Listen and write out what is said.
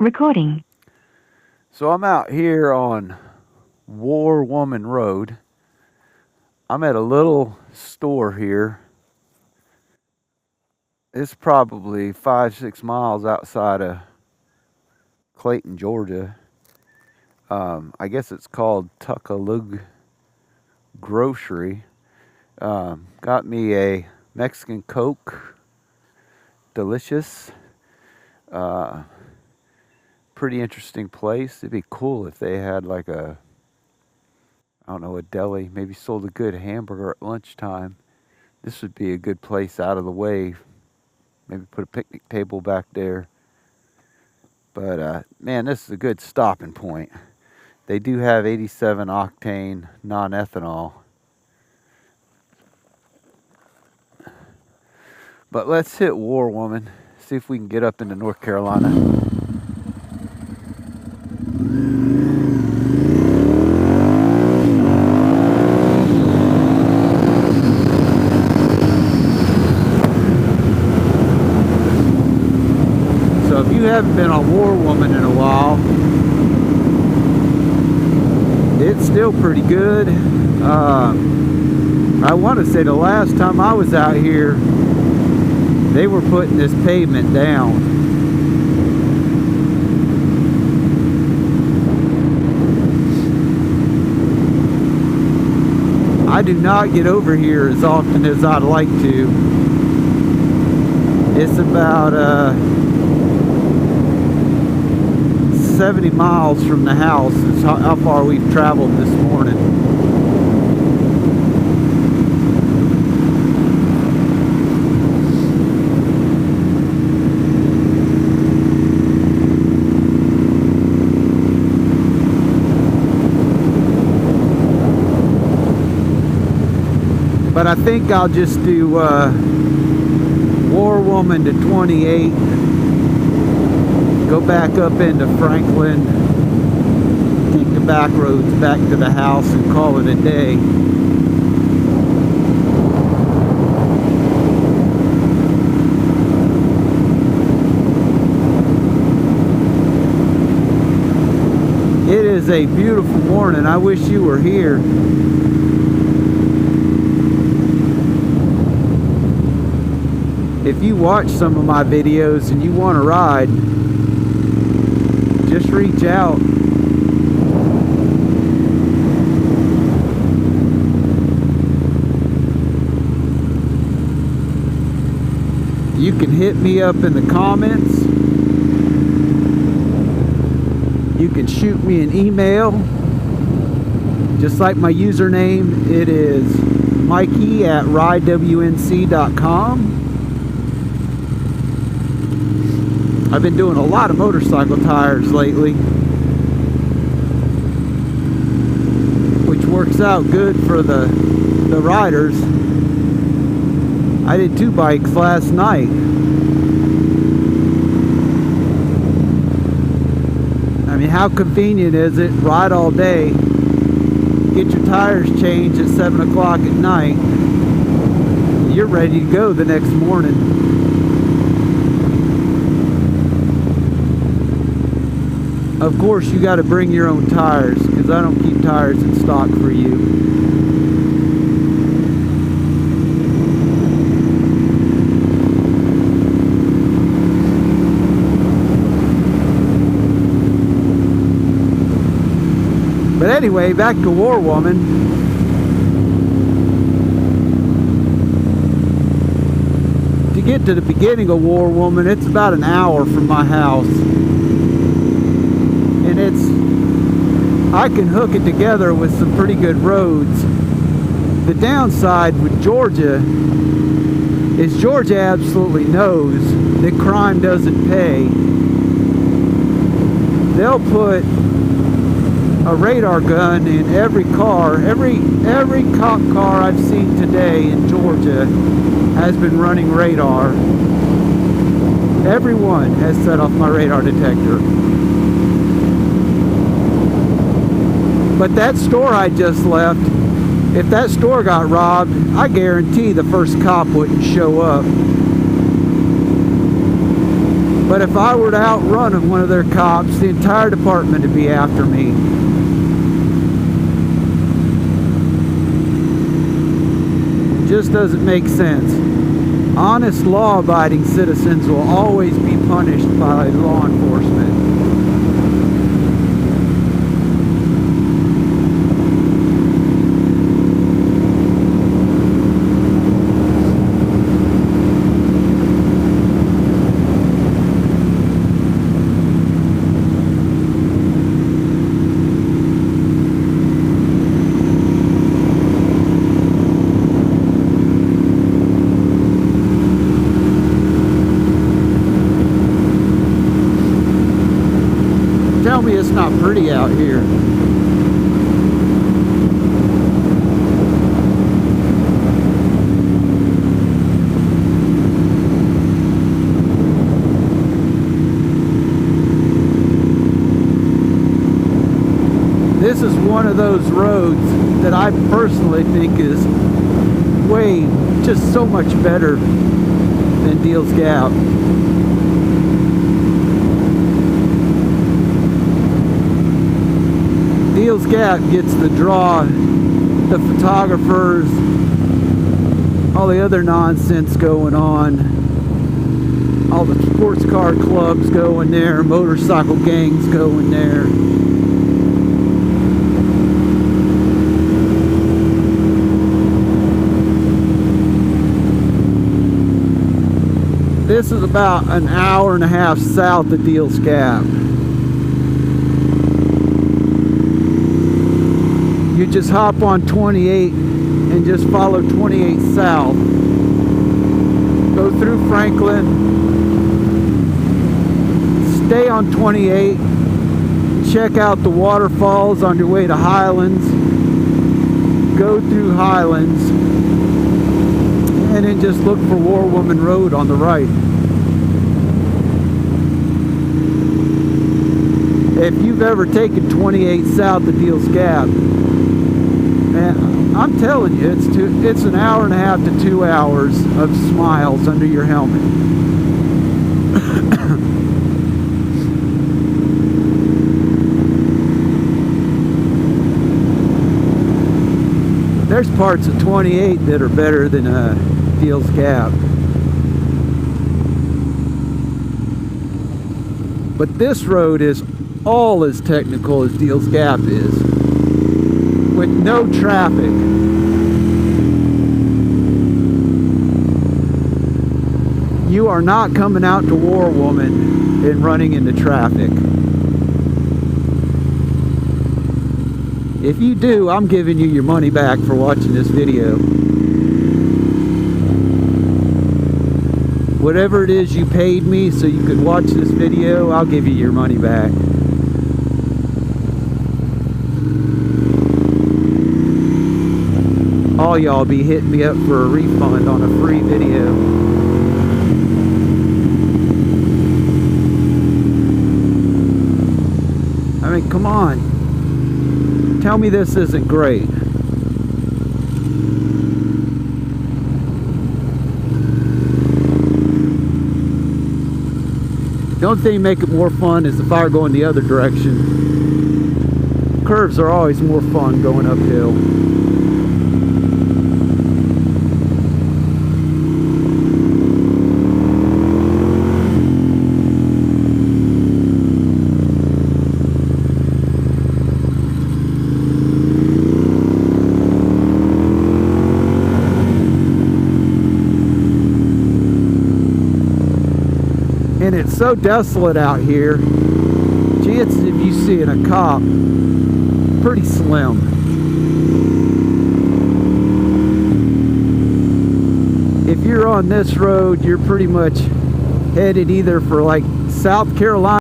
Recording. So I'm out here on Warwoman Road. I'm at a little store here. It's probably 5-6 miles outside of Clayton, Georgia. I guess it's called Tuckalug Grocery. Got me a Mexican Coke. Delicious. Pretty interesting place. It'd be cool if they had like a deli, maybe sold a good hamburger at lunchtime. This would be a good place out of the way. Maybe put a picnic table back there. But man, this is a good stopping point. They do have 87 octane non-ethanol. But let's hit Warwoman, see if we can get up into North Carolina. If you haven't been on Warwoman in a while, it's still pretty good. I want to say the last time I was out here, they were putting this pavement down. I do not get over here as often as I'd like to. It's about 70 miles from the house is how far we've traveled this morning. But I think I'll just do Warwoman to 28. Go back up into Franklin, take the back roads back to the house and call it a day. It is a beautiful morning. I wish you were here. If you watch some of my videos and you want to ride, just reach out. You can hit me up in the comments. You can shoot me an email. Just like my username, it is mikey@ridewnc.com. I've been doing a lot of motorcycle tires lately, which works out good for the riders. I did 2 bikes last night. I mean, how convenient is it? Ride all day, get your tires changed at 7 o'clock at night. You're ready to go the next morning. Of course, you got to bring your own tires, because I don't keep tires in stock for you. But anyway, back to Warwoman. To get to the beginning of Warwoman, it's about an hour from my house. And I can hook it together with some pretty good roads. The downside with Georgia is Georgia absolutely knows that crime doesn't pay. They'll put a radar gun in every car. Every cop car I've seen today in Georgia has been running radar. Everyone has set off my radar detector. But that store I just left, if that store got robbed, I guarantee the first cop wouldn't show up. But if I were to outrun one of their cops, the entire department would be after me. Just doesn't make sense. Honest, law-abiding citizens will always be punished by law enforcement. Tell me it's not pretty out here. This is one of those roads that I personally think is way, just so much better than Deals Gap. Deals Gap gets the draw, the photographers, all the other nonsense going on, all the sports car clubs going there, motorcycle gangs going there. This is about an hour and a half south of Deals Gap. You just hop on 28 and just follow 28 south. Go through Franklin. Stay on 28. Check out the waterfalls on your way to Highlands. Go through Highlands. And then just look for Warwoman Road on the right. If you've ever taken 28 south of Deals Gap, man, I'm telling you, it's an hour and a half to 2 hours of smiles under your helmet. There's parts of 28 that are better than Deals Gap. But this road is all as technical as Deals Gap is, with no traffic. You are not coming out to Warwoman and running into traffic. If you do, I'm giving you your money back for watching this video. Whatever it is you paid me so you could watch this video, I'll give you your money back. All y'all be hitting me up for a refund on a free video. I mean, come on. Tell me this isn't great. The only thing make it more fun is if I were going the other direction. Curves are always more fun going uphill. And it's so desolate out here. Chances of you seeing a cop, pretty slim. If you're on this road, you're pretty much headed either for like South Carolina